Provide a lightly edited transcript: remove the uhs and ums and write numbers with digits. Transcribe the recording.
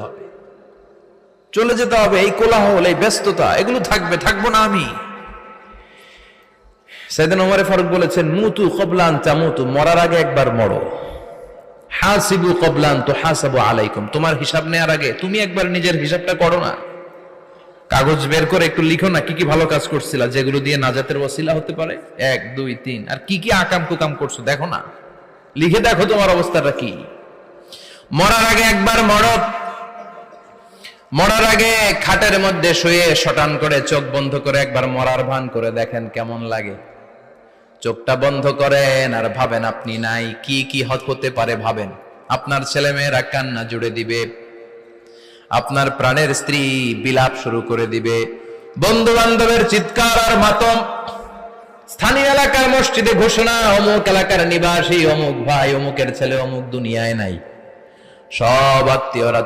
হবে, চলে যেতে হবে। এই কোলাহল, এই ব্যস্ততা, এগুলো থাকবে, থাকবো না আমি। সাইয়েদনা ওমর ফারুক বলেছেন, মুতু ক্বাবলা আন তামুতু, মরার আগে একবার মরো। হাসিবু ক্বাবলা আন তুহাসাবু আলাইকুম, তোমার হিসাব নেওয়ার আগে তুমি একবার নিজের হিসাবটা করো না। কাগজ বের করে একটু লিখো না কি কি ভালো কাজ করছিলা, যেগুলো দিয়ে নাজাতের ওসিলা হতে পারে, 1 2 3, আর কি কি আকাম কুকাম করছো দেখো না, লিখে দেখো তোমার অবস্থাটা কি। মরার আগে একবার মরো। মরার আগে খাটের মধ্যে শুয়ে শটান করে চোখ বন্ধ করে একবার মরার ভান করে দেখেন কেমন লাগে। চোখটা বন্ধ করেন আর ভাবেন আপনি নাই, কি কি হতে পারে ভাবেন। আপনার ছেলে মেয়েরা কান্না জুড়ে দিবে, আপনার প্রাণের স্ত্রী বিলাপ শুরু করে দিবে, বন্ধু বান্ধবের চিৎকার আর মাতম, স্থানীয় এলাকার মসজিদে ঘোষণা, অমুক এলাকার নিবাসী অমুক ভাই অমুকের ছেলে অমুক দুনিয়ায় নাই। সব আত্মীয়রা